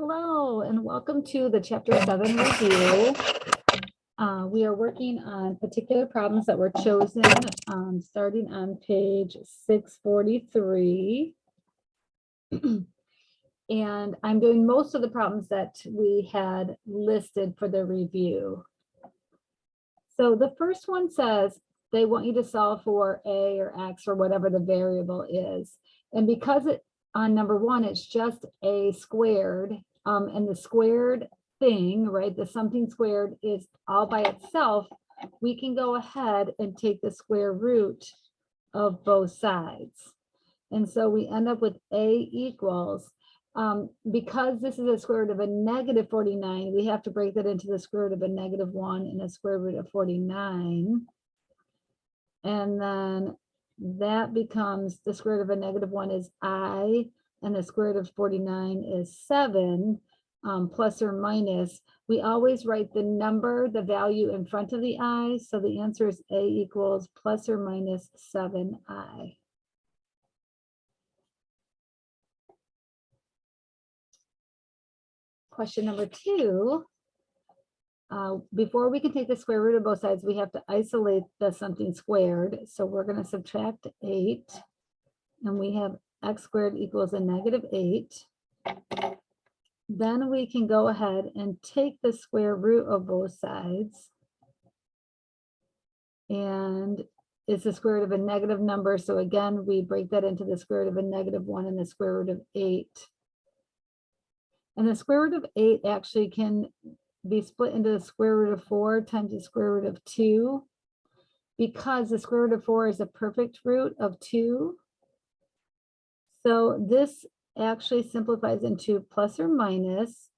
Hello, and welcome to the Chapter 7 review. We are working on particular problems that were chosen starting on page 643. And I'm doing most of the problems that we had listed for the review. So the first one says they want you to solve for A or X or whatever the variable is. And because on number one, it's just A squared, and the squared thing, right, the something squared is all by itself, we can go ahead and take the square root of both sides. And so we end up with A equals, because this is a square root of a negative 49, we have to break that into the square root of a negative 1 and a square root of 49. And then that becomes the square root of a negative 1 is I, and the square root of 49 is 7, plus or minus. We always write the number, the value in front of the I. So the answer is A equals plus or minus 7I. Question number 2. Before we can take the square root of both sides, we have to isolate the something squared. So we're going to subtract 8, and we have x squared equals a negative 8. Then we can go ahead and take the square root of both sides. And it's the square root of a negative number. So again, we break that into the square root of a negative 1 and the square root of 8. And the square root of 8 actually can be split into the square root of 4 times the square root of 2, because the square root of 4 is a perfect root of 2. So this actually simplifies into plus or minus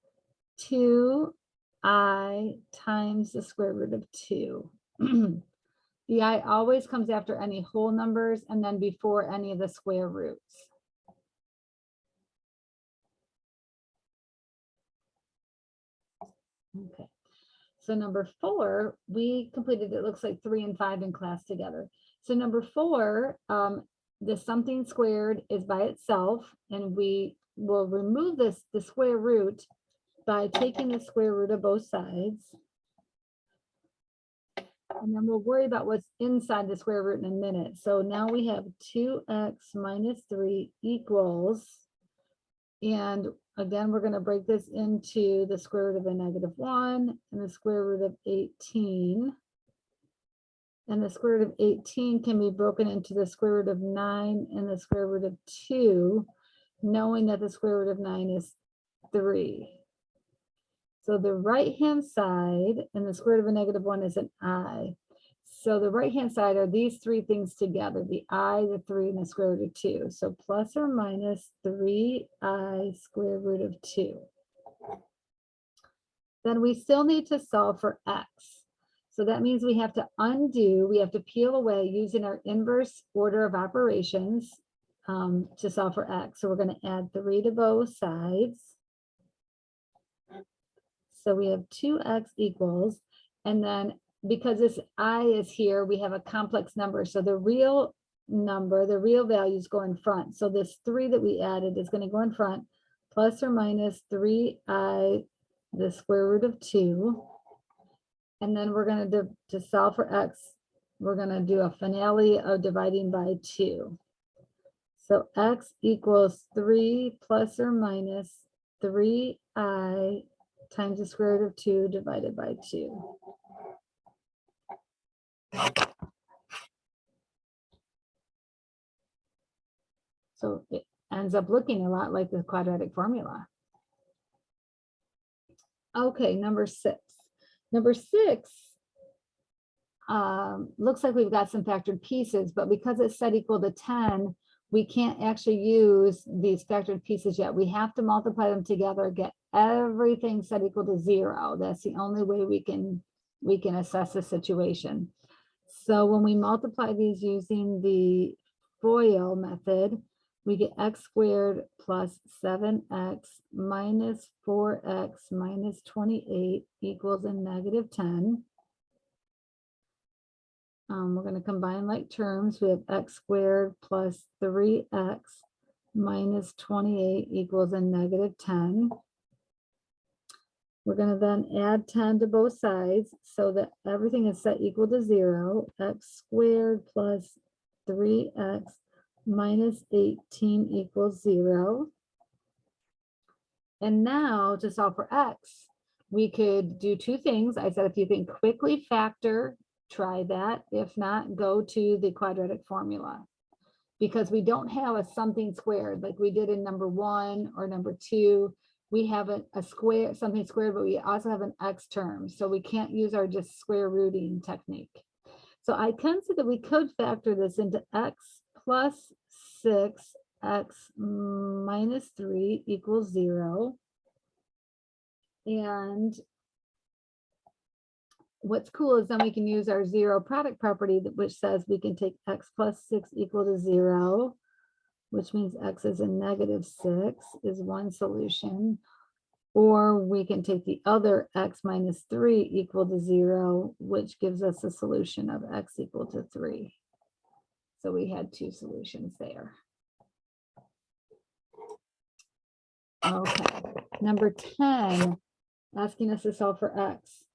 2i times the square root of 2. The I always comes after any whole numbers and then before any of the square roots. Okay, so number 4, we completed, it looks like 3 and 5 in class together. So number 4, the something squared is by itself, and we will remove the square root by taking the square root of both sides. And then we'll worry about what's inside the square root in a minute. So now we have 2x minus 3 equals, and again, we're going to break this into the square root of a negative 1 and the square root of 18. And the square root of 18 can be broken into the square root of 9 and the square root of 2, knowing that the square root of 9 is 3. So the right-hand side and the square root of a negative 1 is an I. So the right-hand side are these three things together, the I, the 3, and the square root of 2. So plus or minus 3i square root of 2. Then we still need to solve for x. So that means we have to undo, we have to peel away using our inverse order of operations to solve for x. So we're going to add 3 to both sides. So we have 2x equals, and then because this I is here, we have a complex number. So the real number, the real values go in front. So this 3 that we added is going to go in front, plus or minus 3i, the square root of 2. And then we're going to solve for x, we're going to do a finale of dividing by 2. So x equals 3 plus or minus 3i times the square root of 2 divided by 2. So it ends up looking a lot like the quadratic formula. Okay, number 6. Number 6 looks like we've got some factored pieces, but because it's set equal to 10, we can't actually use these factored pieces yet. We have to multiply them together, get everything set equal to 0. That's the only way we can assess the situation. So when we multiply these using the FOIL method, we get x squared plus 7x minus 4x minus 28 equals a negative 10. We're going to combine like terms. We have x squared plus 3x minus 28 equals a negative 10. We're going to then add 10 to both sides so that everything is set equal to 0. X squared plus 3x minus 18 equals 0. And now to solve for x, we could do two things. I said if you can quickly factor, try that. If not, go to the quadratic formula. Because we don't have a something squared like we did in number 1 or number 2. We have a square, something squared, but we also have an x term. So we can't use our just square rooting technique. So I can see that we could factor this into x plus 6, x minus 3 equals 0. And what's cool is then we can use our zero product property, which says we can take x plus 6 equal to 0, which means x is a negative 6 is one solution. Or we can take the other x minus 3 equal to 0, which gives us a solution of x equal to 3. So we had two solutions there. Okay, number 10, asking us to solve for x.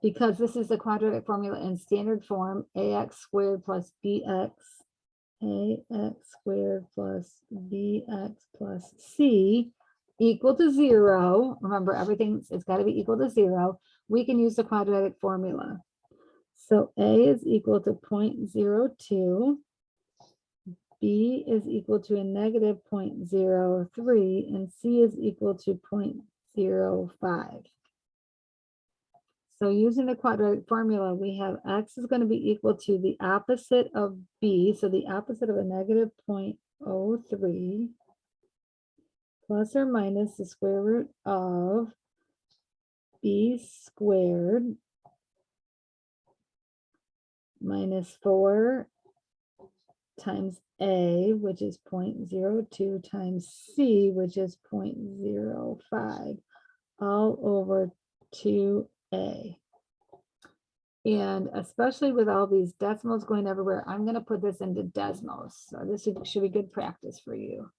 Because this is the quadratic formula in standard form, ax squared plus bx, ax squared plus bx plus c equal to 0. Remember, everything it's got to be equal to 0. We can use the quadratic formula. So a is equal to 0.02. B is equal to a negative 0.03, and C is equal to 0.05. So using the quadratic formula, we have x is going to be equal to the opposite of b, so the opposite of a negative 0.03 plus or minus the square root of b squared minus 4 times a, which is 0.02 times c, which is 0.05, all over 2a. And especially with all these decimals going everywhere, I'm going to put this into decimals. So this should be good practice for you.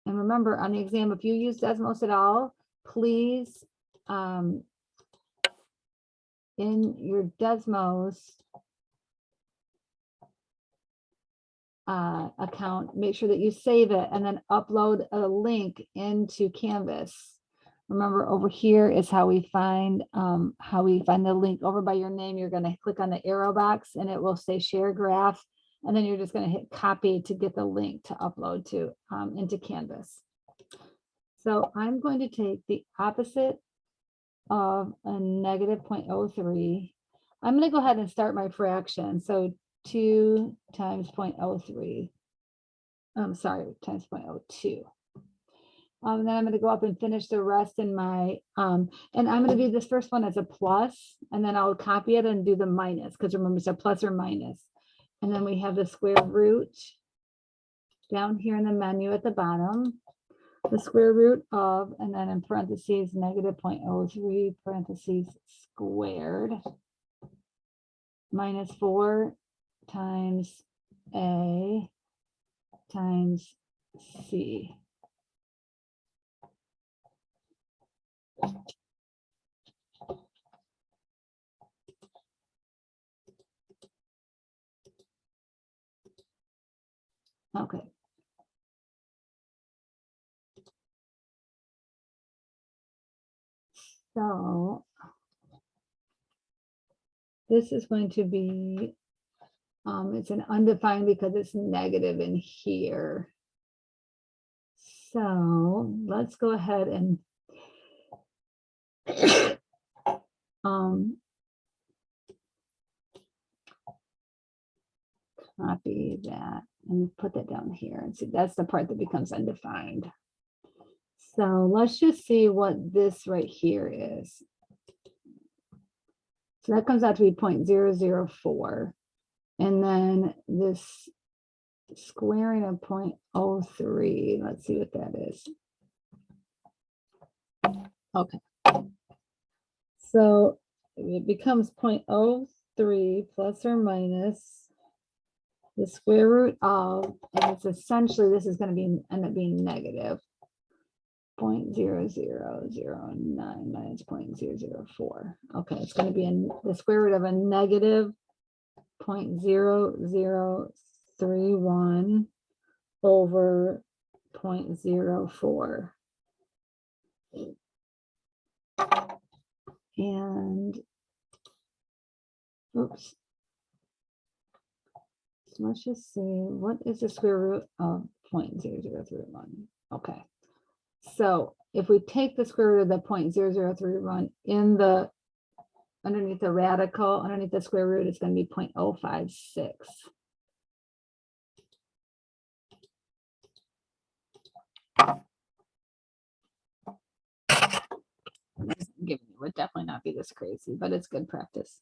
And remember, on the exam, if you use decimals at all, please, in your decimals account, make sure that you save it and then upload a link into Canvas. Remember, over here is how we find the link. Over by your name, you're going to click on the arrow box and it will say share graph. And then you're just going to hit copy to get the link to upload to into Canvas. So I'm going to take the opposite of a negative 0.03. I'm going to go ahead and start my fraction. So 2 times 0.03. Times 0.02. Then I'm going to go up and finish the rest in my, and I'm going to do this first one as a plus, and then I'll copy it and do the minus, because remember it's a plus or minus. And then we have the square root down here in the menu at the bottom, the square root of, and then in parentheses, negative 0.03 parentheses squared minus 4 times a times c. Okay. So this is going to be, it's an undefined because it's negative in here. So let's go ahead and copy that and put that down here and see that's the part that becomes undefined. So let's just see what this right here is. So that comes out to be 0.004. And then this squaring of 0.03, let's see what that is. Okay. So it becomes 0.03 plus or minus the square root of, and it's essentially, this is going to be end up being negative. 0.0009 minus 0.004. Okay, it's going to be in the square root of a negative 0.0031 over 0.04. And oops. So let's just see, what is the square root of 0.0031? Okay. So if we take the square root of the 0.0031 in the underneath the radical, underneath the square root, it's going to be 0.056. It would definitely not be this crazy, but it's good practice.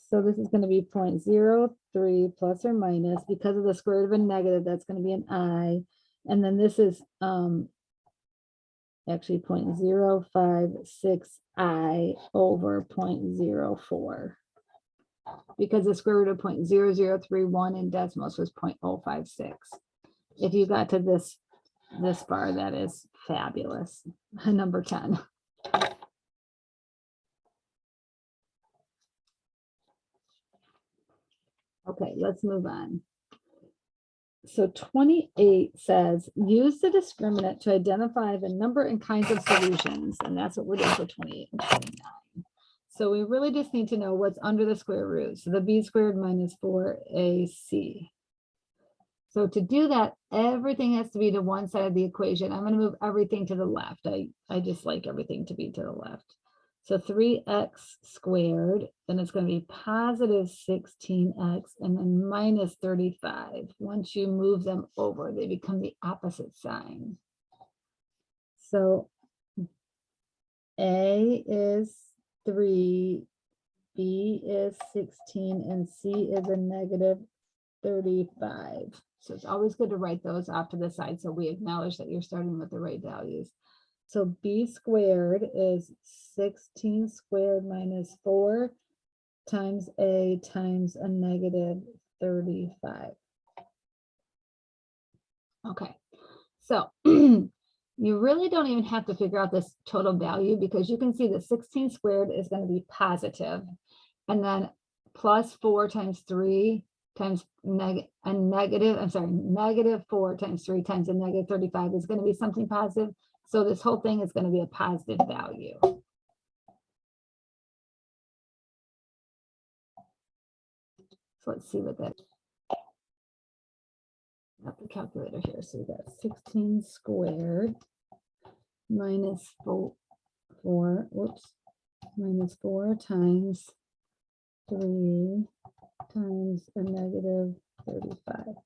So this is going to be 0.03 plus or minus, because of the square root of a negative, that's going to be an I. And then this is actually 0.056I over 0.04. Because the square root of 0.0031 in decimals was 0.056. If you got to this bar, that is fabulous. Number 10. Okay, let's move on. So 28 says, use the discriminant to identify the number and kinds of solutions. And that's what we're doing for 28 and 29. So we really just need to know what's under the square root. So the b squared minus 4ac. So to do that, everything has to be to one side of the equation. I'm going to move everything to the left. I just like everything to be to the left. So 3x squared, then it's going to be positive 16x and then minus 35. Once you move them over, they become the opposite sign. So A is 3, B is 16, and C is a negative 35. So it's always good to write those off to the side so we acknowledge that you're starting with the right values. So b squared is 16 squared minus 4 times a times a negative 35. Okay, so you really don't even have to figure out this total value, because you can see that 16 squared is going to be positive, and then plus 4 times 3 times negative 4 times 3 times a negative 35 is going to be something positive. So this whole thing is going to be a positive value. So let's see what that is. I have the calculator here. So we got 16 squared minus 4 times 3 times a negative 35.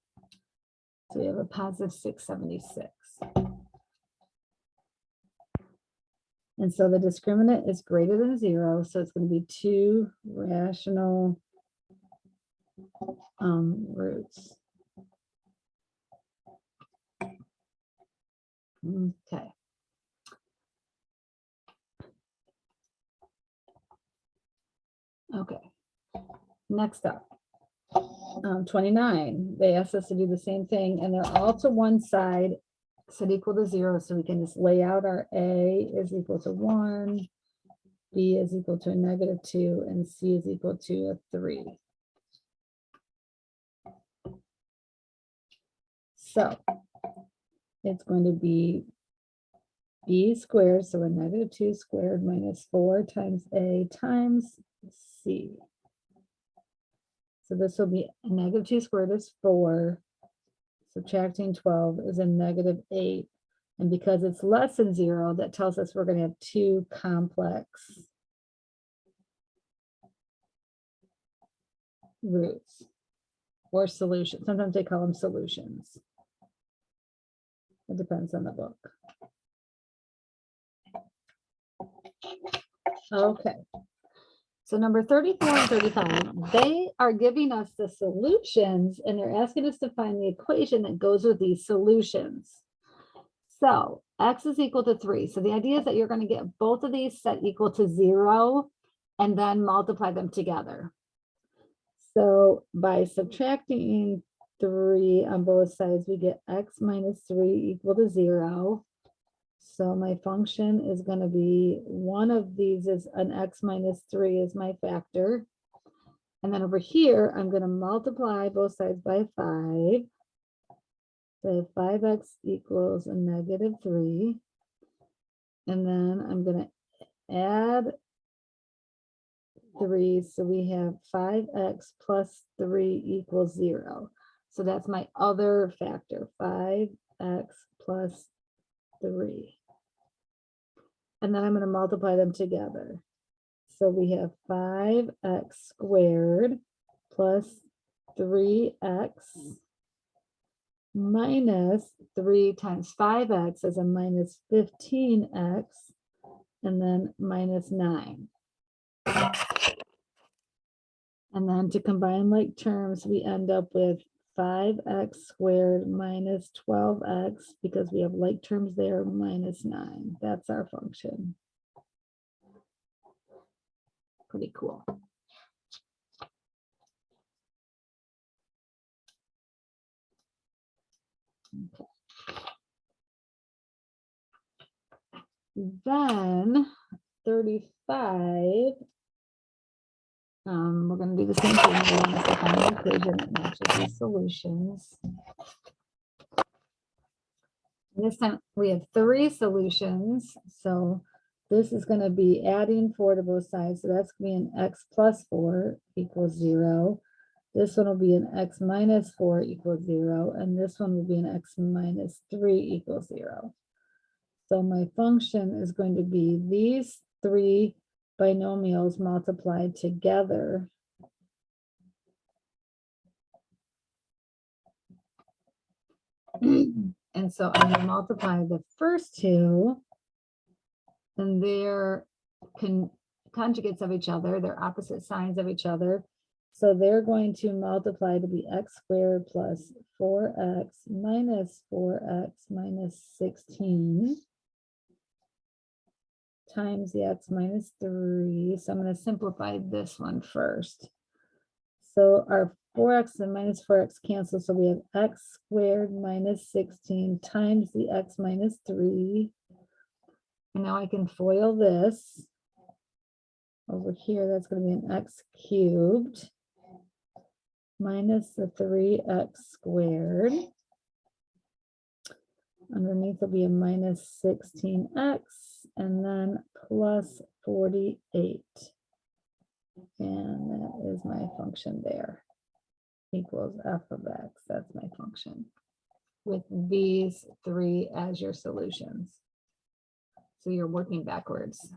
So we have a positive 676. And so the discriminant is greater than 0. So it's going to be 2 rational roots. Okay. Okay. Next up, 29. They asked us to do the same thing, and they're all to one side, set equal to 0. So we can just lay out our A is equal to 1, B is equal to a negative 2, and C is equal to a 3. So it's going to be B squared, so a negative 2 squared minus 4 times A times C. So this will be a negative 2 squared is 4. Subtracting 12 is a negative 8. And because it's less than 0, that tells us we're going to have 2 complex roots or solutions. Sometimes they call them solutions. It depends on the book. Okay. So number 34 and 35, they are giving us the solutions, and they're asking us to find the equation that goes with these solutions. So x is equal to 3. So the idea is that you're going to get both of these set equal to 0 and then multiply them together. So by subtracting 3 on both sides, we get x minus 3 equal to 0. So my function is going to be one of these is an x minus 3 is my factor. And then over here, I'm going to multiply both sides by 5. So 5x equals a negative 3. And then I'm going to add 3. So we have 5x plus 3 equals 0. So that's my other factor, 5x plus 3. And then I'm going to multiply them together. So we have 5x squared plus 3x minus 3 times 5x is a minus 15x, and then minus 9. And then to combine like terms, we end up with 5x squared minus 12x, because we have like terms there, minus 9. That's our function. Pretty cool. Okay. Then 35, we're going to do the same thing. We're going to find an equation that matches these solutions. And this time we have 3 solutions. So this is going to be adding 4 to both sides. So that's going to be an x plus 4 equals 0. This one will be an x minus 4 equals 0. And this one will be an x minus 3 equals 0. So my function is going to be these 3 binomials multiplied together. And so I'm going to multiply the first 2, and they're conjugates of each other. They're opposite signs of each other. So they're going to multiply to be x squared plus 4x minus 4x minus 16 times the x minus 3. So I'm going to simplify this one first. So our 4x and minus 4x cancel. So we have x squared minus 16 times the x minus 3. And now I can FOIL this. Over here, that's going to be an x cubed minus the 3x squared. Underneath will be a minus 16x, and then plus 48. And that is my function there. Equals f of x. That's my function. With these 3 as your solutions. So you're working backwards.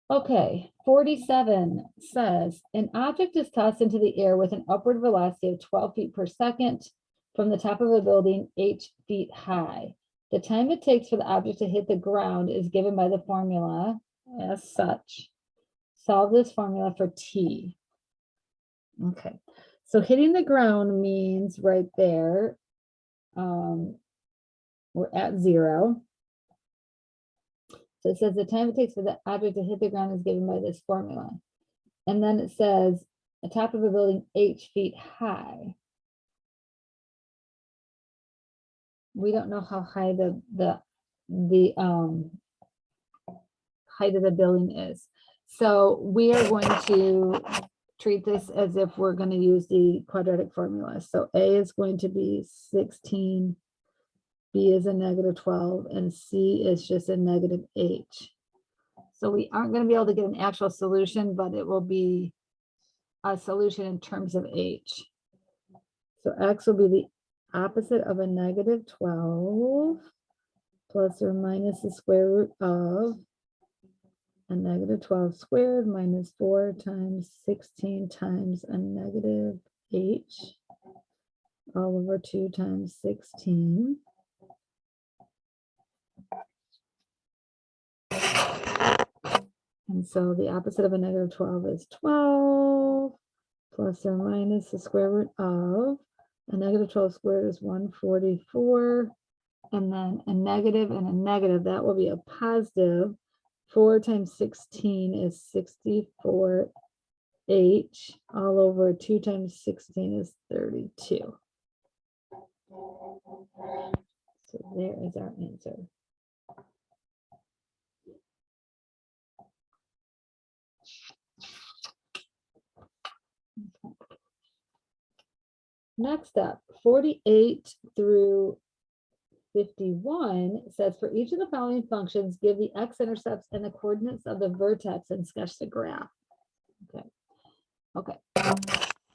Okay, 47 says, an object is tossed into the air with an upward velocity of 12 feet per second from the top of a building 8 feet high. The time it takes for the object to hit the ground is given by the formula as such. Solve this formula for t. Okay, so hitting the ground means right there, we're at 0. So it says the time it takes for the object to hit the ground is given by this formula. And then it says the top of a building 8 feet high. We don't know how high the height of the building is. So we are going to treat this as if we're going to use the quadratic formula. So A is going to be 16, B is a negative 12, and C is just a negative 8. So we aren't going to be able to get an actual solution, but it will be a solution in terms of H. So X will be the opposite of a negative 12 plus or minus the square root of a negative 12 squared minus 4 times 16 times a negative H all over 2 times 16. And so the opposite of a negative 12 is 12 plus or minus the square root of a negative 12 squared is 144. And then a negative and a negative, that will be a positive. 4 times 16 is 64 h all over 2 times 16 is 32. So there is our answer. Okay. Next up, 48 through 51 says for each of the following functions, give the x-intercepts and the coordinates of the vertex and sketch the graph. Okay. Okay.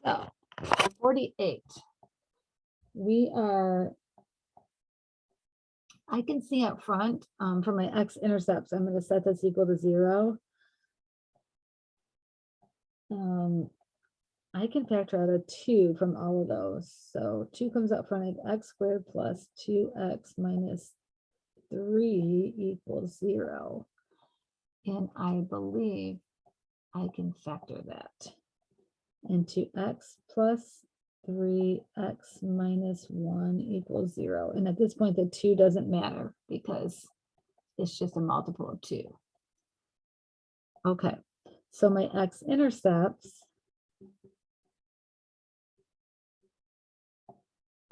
So 48. I can see up front for my x-intercepts, I'm going to set this equal to 0. I can factor out a 2 from all of those. So 2 comes up front of x squared plus 2x minus 3 equals 0. And I believe I can factor that into x plus 3x minus 1 equals 0. And at this point, the 2 doesn't matter because it's just a multiple of 2. Okay, so my x-intercepts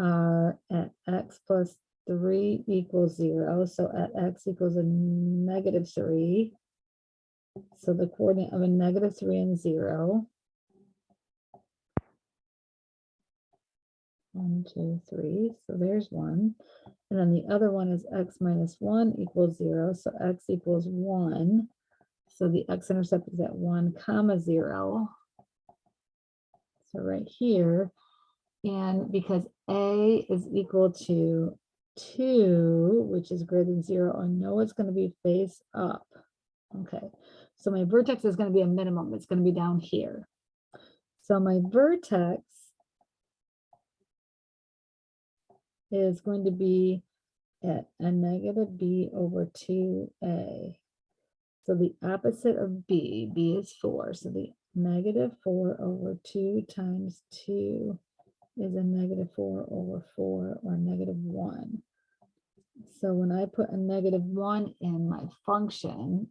are at x plus 3 equals 0. So at x equals a negative 3. So the coordinate of a negative 3 and 0. 1, 2, 3. So there's 1. And then the other one is x minus 1 equals 0. So x equals 1. So the x-intercept is at 1 comma 0. So right here. And because a is equal to 2, which is greater than 0, I know it's going to be face up. Okay, so my vertex is going to be a minimum. It's going to be down here. So my vertex is going to be at a negative b over 2a. So the opposite of b is 4. So the negative 4 over 2 times 2 is a negative 4 over 4, or negative 1. So when I put a negative 1 in my function,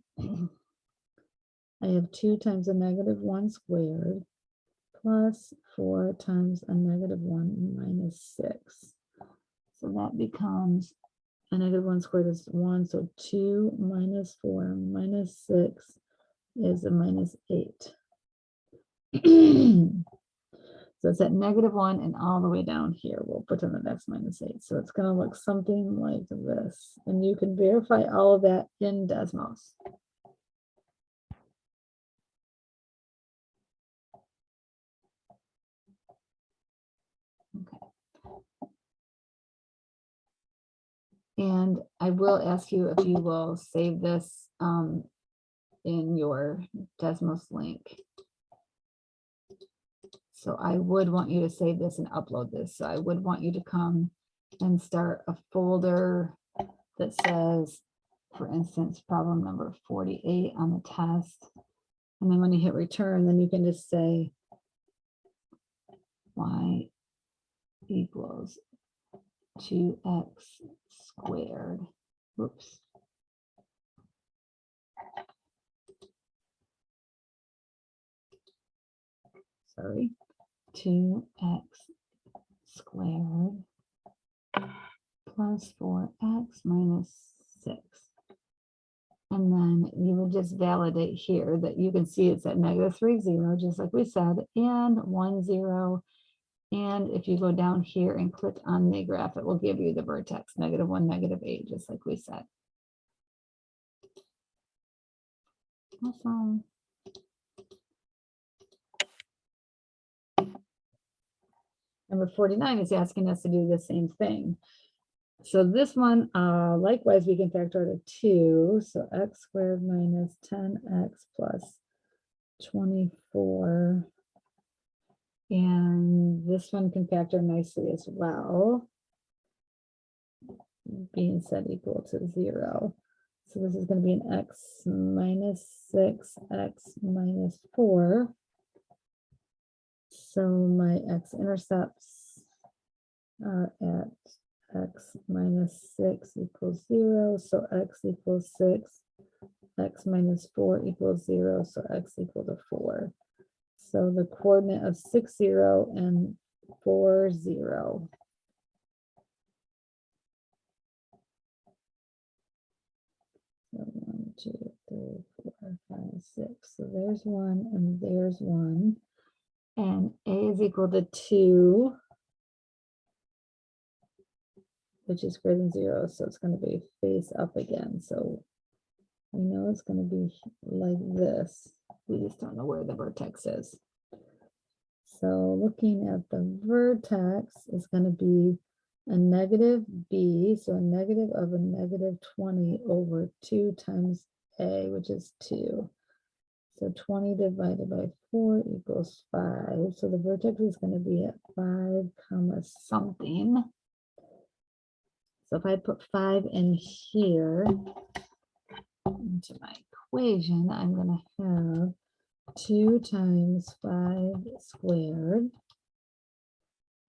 I have 2 times a negative 1 squared plus 4 times a negative 1 minus 6. So that becomes a negative 1 squared is 1. So 2 minus 4 minus 6 is a minus 8. So it's at negative 1 and all the way down here. We'll put in the next minus 8. So it's going to look something like this. And you can verify all of that in Desmos. Okay. And I will ask you if you will save this in your Desmos link. So I would want you to save this and upload this. So I would want you to come and start a folder that says, for instance, problem number 48 on the test. And then when you hit return, then you can just say y equals 2x squared. Oops. Sorry. 2x squared plus 4x minus 6. And then you will just validate here that you can see it's at negative 3, 0, just like we said, and 1, 0. And if you go down here and click on the graph, it will give you the vertex, negative 1, negative 8, just like we said. Awesome. Number 49 is asking us to do the same thing. So this one, likewise, we can factor out a 2. So x squared minus 10x plus 24. And this one can factor nicely as well, being set equal to 0. So this is going to be an x minus 6, x minus 4. So my x-intercepts are at x minus 6 equals 0. So x equals 6. X minus 4 equals 0. So x equal to 4. So the coordinate of 6, 0 and 4, 0. So 1, 2, 3, 4, 5, 6. So there's 1 and there's 1. And A is equal to 2, which is greater than 0. So it's going to be face up again. So we know it's going to be like this. We just don't know where the vertex is. So looking at the vertex is going to be a negative b, so a negative of a negative 20 over 2 times a, which is 2. So 20 divided by 4 equals 5. So the vertex is going to be at 5 comma something. So if I put 5 in here into my equation, I'm going to have 2 times 5 squared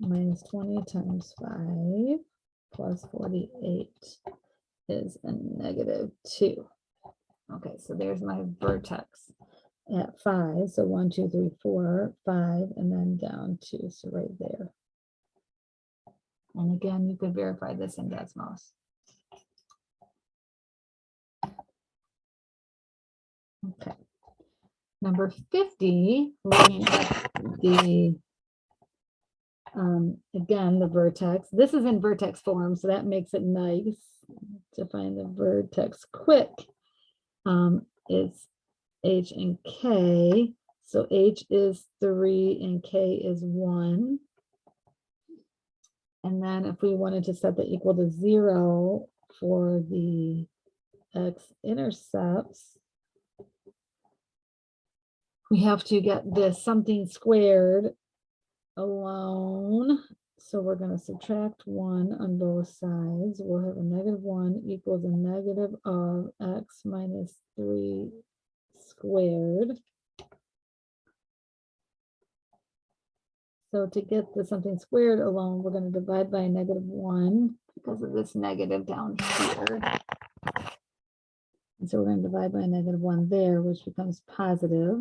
minus 20 times 5 plus 48 is a negative 2. Okay, so there's my vertex at 5. So 1, 2, 3, 4, 5, and then down 2. So right there. And again, you could verify this in Desmos. Okay. Number 50, looking at the again, the vertex. This is in vertex form, so that makes it nice to find the vertex quick. It's H and K. So H is 3 and K is 1. And then if we wanted to set the equal to 0 for the X-intercepts, we have to get this something squared alone. So we're going to subtract 1 on both sides. We'll have a negative 1 equals a negative of x minus 3 squared. So to get the something squared alone, we're going to divide by a negative 1 because of this negative down here. And so we're going to divide by a negative 1 there, which becomes positive.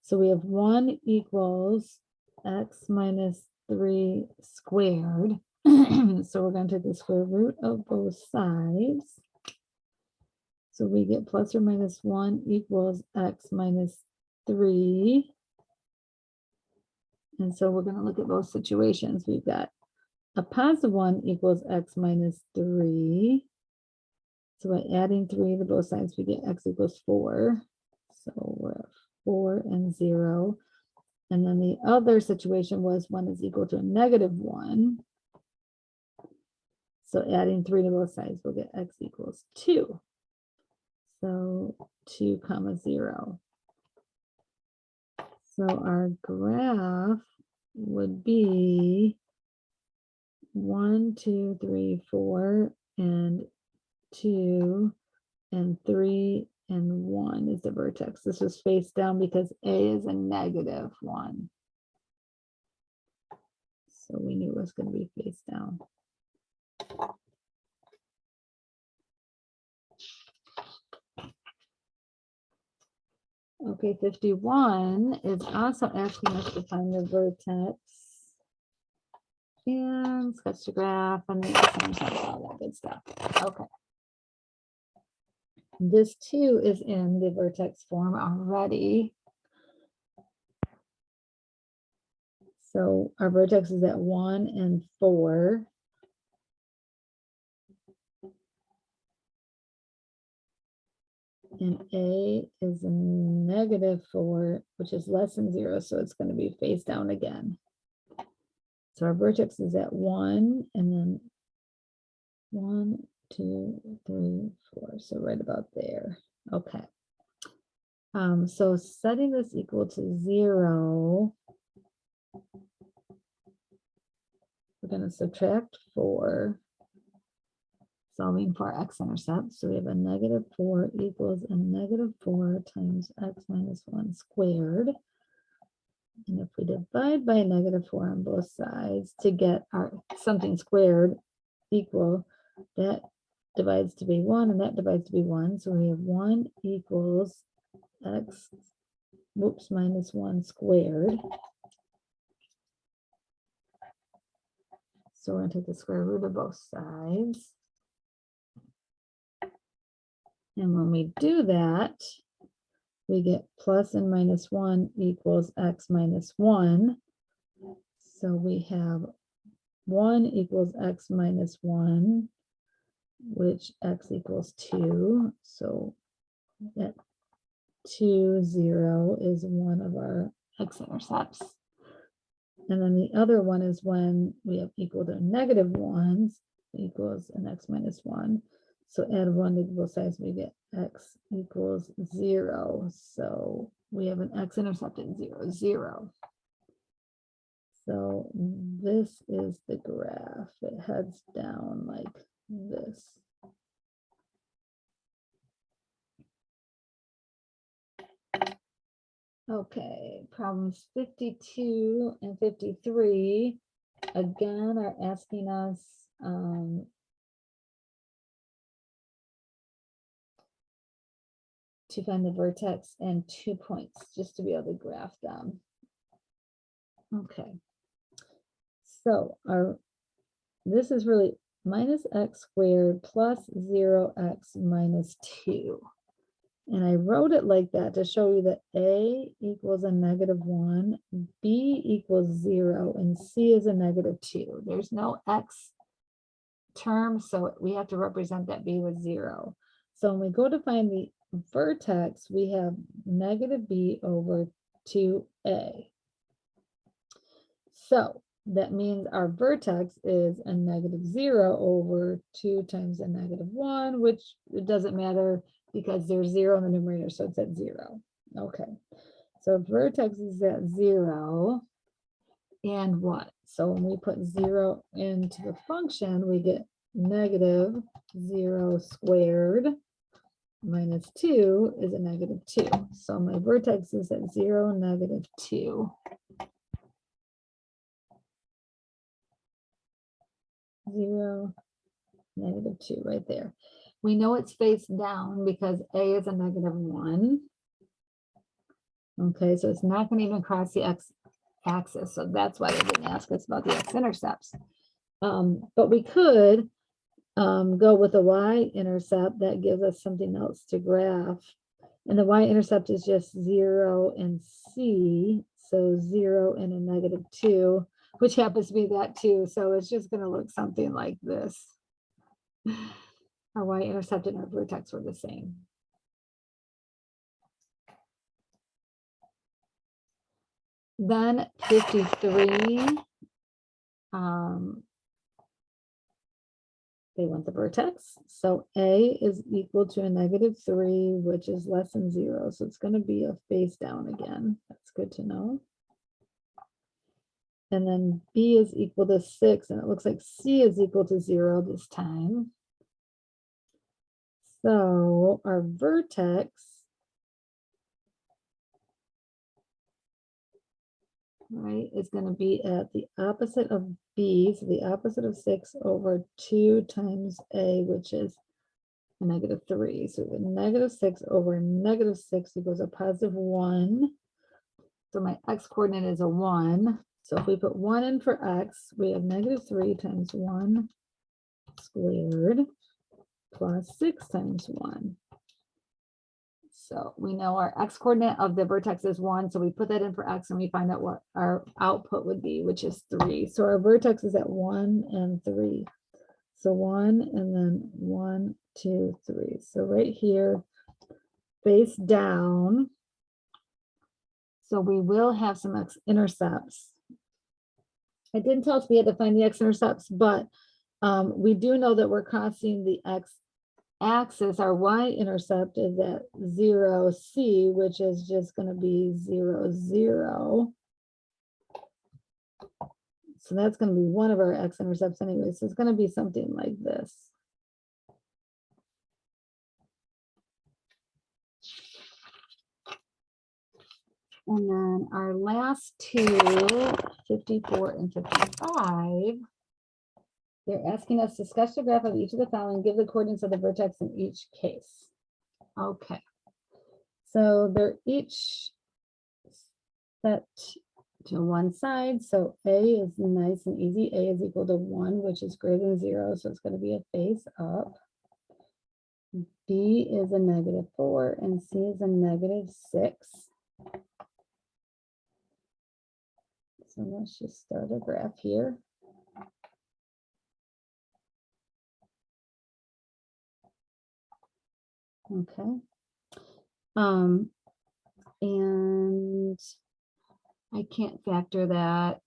So we have 1 equals x minus 3 squared. So we're going to take the square root of both sides. So we get plus or minus 1 equals x minus 3. And so we're going to look at both situations. We've got a positive 1 equals x minus 3. So by adding 3 to both sides, we get x equals 4. So we're at 4 and 0. And then the other situation was 1 is equal to a negative 1. So adding 3 to both sides, we'll get x equals 2. So 2 comma 0. So our graph would be 1, 2, 3, 4, and 2, and 3, and 1 is the vertex. This was face down because A is a negative 1. So we knew it was going to be face down. Okay, 51 is also asking us to find the vertex and sketch the graph and the X-intercepts, all that good stuff. Okay. This too is in the vertex form already. So our vertex is at 1 and 4. And A is a negative 4, which is less than 0, so it's going to be face down again. So our vertex is at 1, and then 1, 2, 3, 4. So right about there. Okay. So setting this equal to 0, we're going to subtract 4. Solving for x-intercepts. So we have a negative 4 equals a negative 4 times x minus 1 squared. And if we divide by a negative 4 on both sides to get our something squared equal, that divides to be 1 and that divides to be 1. So we have 1 equals x whoops, minus 1 squared. So we're going to take the square root of both sides. And when we do that, we get plus and minus 1 equals x minus 1. So we have 1 equals x minus 1, which x equals 2. So that 2, 0 is one of our x-intercepts. And then the other one is when we have equal to negative 1 equals an x minus 1. So add 1 to both sides, we get x equals 0. So we have an x-intercept at 0, 0. So this is the graph. It heads down like this. Okay, problems 52 and 53 again are asking us to find the vertex and 2 points just to be able to graph them. Okay, so this is really minus x squared plus 0x minus 2. And I wrote it like that to show you that A equals a negative 1, B equals 0, and C is a negative 2. There's no x term, so we have to represent that B with 0. So when we go to find the vertex, we have negative B over 2A. So that means our vertex is a negative 0 over 2 times a negative 1, which it doesn't matter because there's 0 in the numerator, so it's at 0. Okay, so vertex is at 0, and what? So when we put 0 into the function, we get negative 0 squared minus 2 is a negative 2. So my vertex is at 0, negative 2. 0, negative 2 right there. We know it's face down because A is a negative 1. Okay, so it's not going to even cross the x-axis. So that's why they didn't ask us about the x-intercepts. But we could go with a y-intercept. That gives us something else to graph. And the y-intercept is just 0 and C. So 0 and a negative 2, which happens to be that too. So it's just going to look something like this. Our y-intercept and our vertex were the same. Then 53, they want the vertex. So A is equal to a negative 3, which is less than 0. So it's going to be a face down again. That's good to know. And then B is equal to 6, and it looks like C is equal to 0 this time. So our vertex is going to be at the opposite of B, so the opposite of 6 over 2 times A, which is a negative 3. So the negative 6 over negative 6 equals a positive 1. So my x coordinate is a 1. So if we put 1 in for x, we have negative 3 times 1 squared plus 6 times 1. So we know our x coordinate of the vertex is 1. So we put that in for x and we find out what our output would be, which is 3. So our vertex is at 1 and 3. So 1 and then 1, 2, 3. So right here, face down. So we will have some x-intercepts. It didn't tell us we had to find the x-intercepts, but we do know that we're crossing the x-axis. Our y-intercept is at 0, C, which is just going to be 0, 0. So that's going to be one of our x-intercepts anyway. So it's going to be something like this. And then our last two, 54 and 55, they're asking us to sketch the graph of each of the following, give the coordinates of the vertex in each case. Okay. So they're each set to one side. So A is nice and easy. A is equal to 1, which is greater than 0. So it's going to be a face up. B is a -4 and C is a -6. So let's just start a graph here. Okay. And I can't factor that.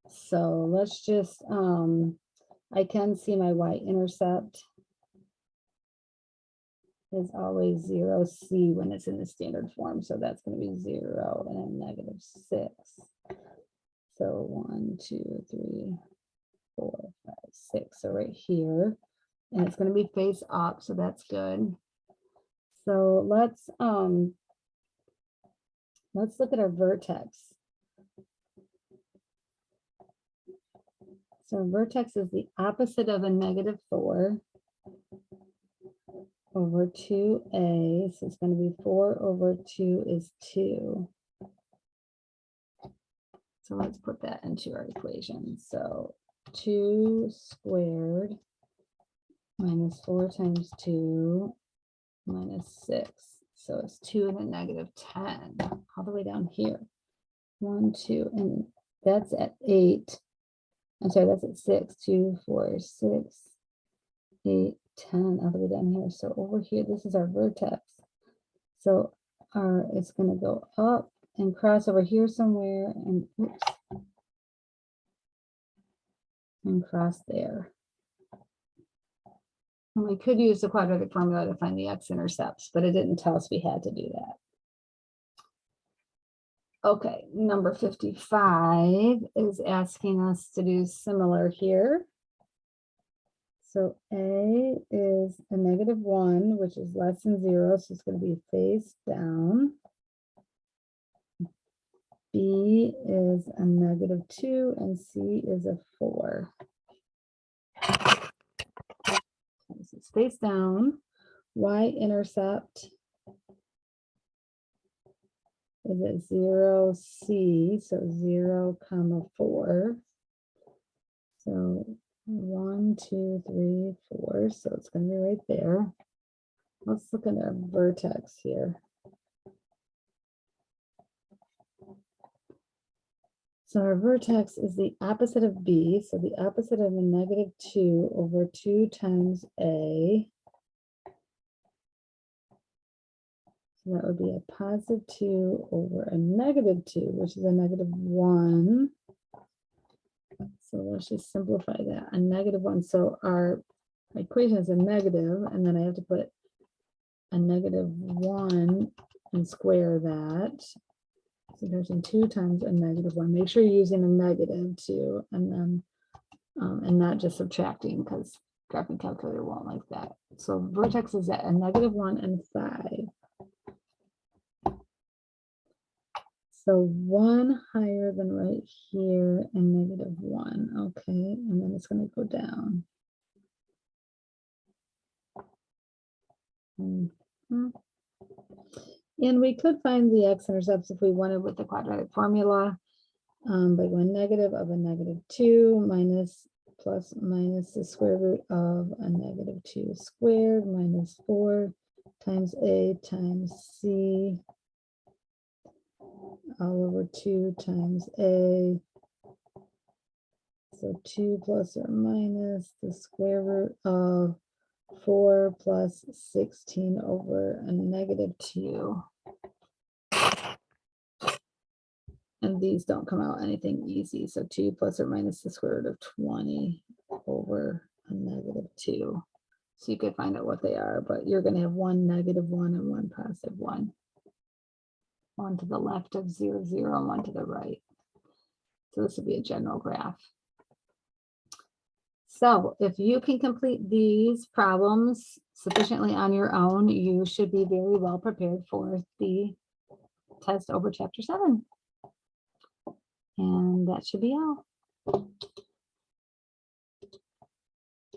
So let's just, I can see my y-intercept is always 0C when it's in the standard form. So that's going to be 0 and a -6. So 1, 2, 3, 4, 5, 6. So right here, and it's going to be face up. So that's good. So let's look at our vertex. So vertex is the opposite of a -4 over 2a. So it's going to be 4 over 2 is 2. So let's put that into our equation. So 2 squared minus 4 times 2 minus 6. So it's 2 and a -10 all the way down here. 1, 2, and that's at 8. I'm sorry, that's at 6, 2, 4, 6, 8, 10, all the way down here. So over here, this is our vertex. So it's going to go up and cross over here somewhere and oops, and cross there. And we could use the quadratic formula to find the x-intercepts, but it didn't tell us we had to do that. Okay, number 55 is asking us to do similar here. So A is a -1, which is less than 0, so it's going to be face down. B is a -2, and C is a 4. So it's face down. Y-intercept is at 0C, so 0, 4. So 1, 2, 3, 4. So it's going to be right there. Let's look at our vertex here. So our vertex is the opposite of B. So the opposite of a -2 over 2 times A. So that would be a +2 over a -2, which is a -1. So let's just simplify that. A -1. So our equation is a negative, and then I have to put a -1 and square that. So there's 2 times a -1. Make sure you're using a negative too, and then and not just subtracting, because graphing calculator won't like that. So vertex is at a -1 and 5. So 1 higher than right here and -1. Okay, and then it's going to go down. And we could find the x-intercepts if we wanted with the quadratic formula by going negative of a -2 minus plus minus the square root of a -2 squared minus 4 times A times C all over 2 times A. So 2 plus or minus the square root of 4 plus 16 over a -2. And these don't come out anything easy. So 2 plus or minus the square root of 20 over a -2. So you could find out what they are, but you're going to have one -1 and one +1. One to the left of 0, 0, and one to the right. So this would be a general graph. So if you can complete these problems sufficiently on your own, you should be very well prepared for the test over chapter 7. And that should be all.